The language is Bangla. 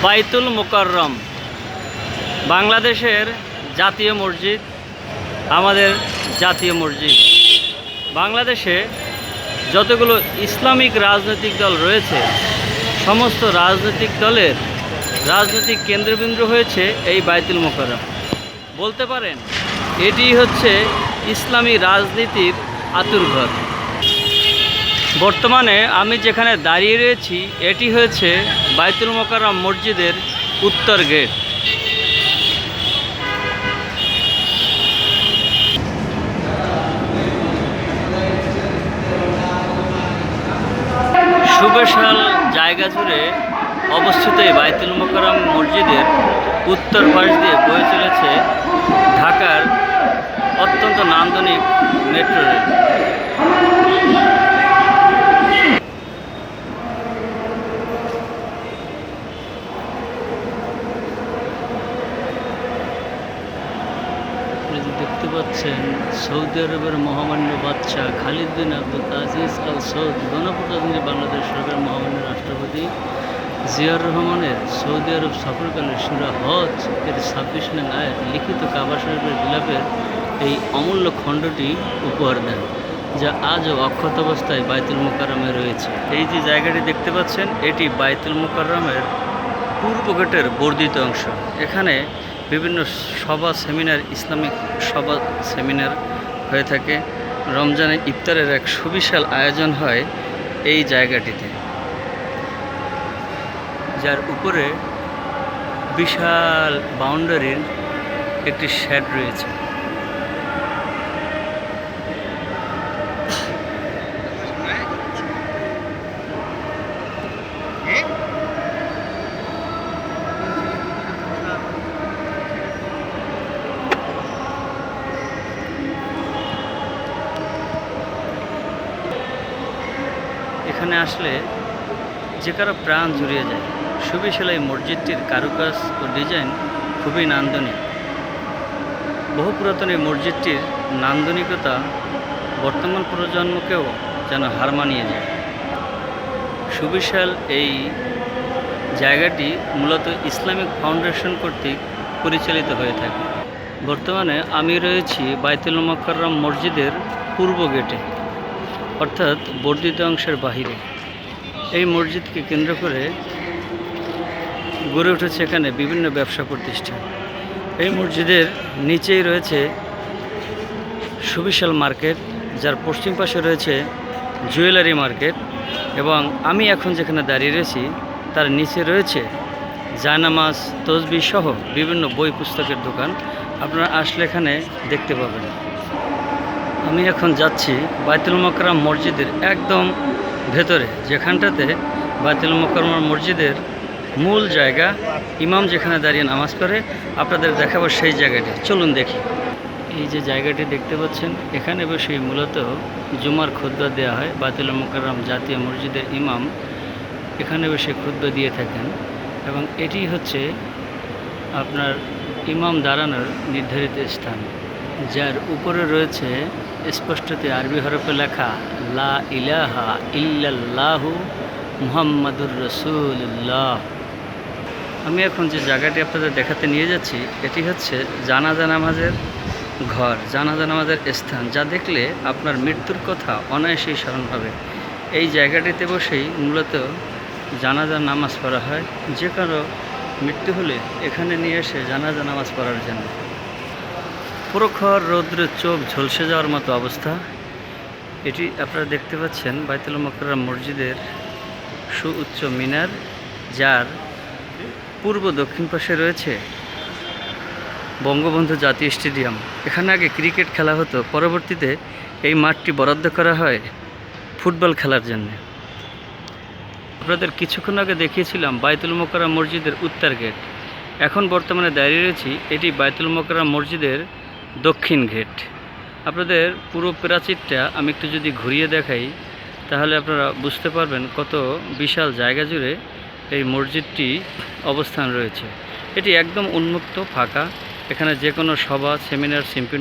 বাইতুল মোকাররম বাংলাদেশের জাতীয় মসজিদ, আমাদের জাতীয় মসজিদ। বাংলাদেশে যতগুলো ইসলামিক রাজনৈতিক দল রয়েছে, সমস্ত রাজনৈতিক দলের রাজনৈতিক কেন্দ্রবিন্দু হয়েছে এই বাইতুল মোকাররম। বলতে পারেন এটি হচ্ছে ইসলামী রাজনীতির আঁতুড়ঘর। বর্তমানে আমি যেখানে দাঁড়িয়ে রয়েছি এটি হয়েছে বাইতুল মোকাররম মসজিদের উত্তর গেট। সুবিশাল জায়গা জুড়ে অবস্থিত এই বাইতুল মোকাররম মসজিদের উত্তর পাশ দিয়ে বয়ে চলেছে ঢাকার অত্যন্ত নান্দনিক মেট্রো রেল। দেখতে পাচ্ছেন সৌদি আরবের মহামান্য বাদশাহ খালিদ বিন আব্দুল আজিজ আল সৌদ গণপ্রজাতন্ত্রী বাংলাদেশ সরকারের মহামান্য রাষ্ট্রপতি জিয়াউর রহমানের সৌদি আরব সফরকালে সূরা হজ এর 26 নং আয়াত লিখিত কাবা শরীফের বিলাপের এই অমূল্য খণ্ডটি উপহার দেন, যা আজও অক্ষত অবস্থায় বাইতুল মোকাররমে রয়েছে। এই যে জায়গাটি দেখতে পাচ্ছেন এটি বাইতুল মোকাররমের পূর্ব গেটের বর্ধিত অংশ। এখানে বিভিন্ন সভা সেমিনার, ইসলামিক সভা সেমিনার হয়ে থাকে। রমজানে ইফতারের এক সুবিশাল আয়োজন হয় এই জায়গাটিতে, যার উপরে বিশাল বাউন্ডারির একটি শেড রয়েছে। এখানে আসলে যে কারো প্রাণ জুড়িয়ে যায়। সুবিশাল এই মসজিদটির কারুকাজ ও ডিজাইন খুবই নান্দনিক। বহু পুরাতন এই মসজিদটির নান্দনিকতা বর্তমান প্রজন্মকেও যেন হার মানিয়ে যায়। সুবিশাল এই জায়গাটি মূলত ইসলামিক ফাউন্ডেশন কর্তৃক পরিচালিত হয়ে থাকে। বর্তমানে আমি রয়েছি বাইতুল মোকাররম মসজিদের পূর্ব গেটে, অর্থাৎ বর্ধিত অংশের বাহিরে। এই মসজিদকে কেন্দ্র করে গড়ে উঠেছে এখানে বিভিন্ন ব্যবসা প্রতিষ্ঠান। এই মসজিদের নিচেই রয়েছে সুবিশাল মার্কেট, যার পশ্চিম পাশে রয়েছে জুয়েলারি মার্কেট, এবং আমি এখন যেখানে দাঁড়িয়ে রয়েছি তার নিচে রয়েছে জায়নামাজ, তসবিহ সহ বিভিন্ন বই পুস্তকের দোকান। আপনারা আসলে এখানে দেখতে পাবেন। আমি এখন যাচ্ছি বাইতুল মোকাররম মসজিদের একদম ভেতরে, যেখানটাতে বাইতুল মোকাররম মসজিদের মূল জায়গা, ইমাম যেখানে দাঁড়িয়ে নামাজ পড়ে। আপনাদের দেখাবো সেই জায়গাটি, চলুন দেখি। এই যে জায়গাটি দেখতে পাচ্ছেন, এখানে বসে মূলত জুমার খুতবা দেওয়া হয়। বাইতুল মোকাররম জাতীয় মসজিদের ইমাম এখানে বসে খুতবা দিয়ে থাকেন, এবং এটি হচ্ছে আপনার ইমাম দাঁড়ানোর নির্ধারিত স্থান, যার উপরে রয়েছে স্পষ্টতে আরবি হরফে লেখা লা ইলাহা ইল্লাল্লাহু মুহাম্মাদুর রাসূলুল্লাহ। আমি এখন যে জায়গাটি আপনাদের দেখাতে নিয়ে যাচ্ছি এটি হচ্ছে জানাজা নামাজের ঘর, জানাজা নামাজের স্থান, যা দেখলে আপনার মৃত্যুর কথা অনায়াসেই স্মরণ হবে। এই জায়গাটিতে বসেই মূলত জানাজা নামাজ পড়া হয়। যে কারো মৃত্যু হলে এখানে নিয়ে এসে জানাজা নামাজ পড়ার জন্য। প্রখর রৌদ্রে চোখ ঝলসে যাওয়ার মতো অবস্থা। এটি আপনারা দেখতে পাচ্ছেন বাইতুল মোকাররম মসজিদের সুউচ্চ মিনার, যার পূর্ব দক্ষিণ পাশে রয়েছে বঙ্গবন্ধু জাতীয় স্টেডিয়াম। এখানে আগে ক্রিকেট খেলা হতো, পরবর্তীতে এই মাঠটি বরাদ্দ করা হয় ফুটবল খেলার জন্য। আপনাদের কিছুক্ষণ আগে দেখিয়েছিলাম বাইতুল মোকাররম মসজিদের উত্তর গেট। এখন বর্তমানে দাঁড়িয়ে রয়েছি এটি বাইতুল মোকাররম মসজিদের দক্ষিণ গেট। আপনাদের পুরো প্রাচীরটা আমি একটু যদি ঘুরিয়ে দেখাই তাহলে আপনারা বুঝতে পারবেন কত বিশাল জায়গা জুড়ে এই মসজিদটি অবস্থান রয়েছে। এটি একদম উন্মুক্ত, ফাঁকা। এখানে যে কোনো সভা, সেমিনার,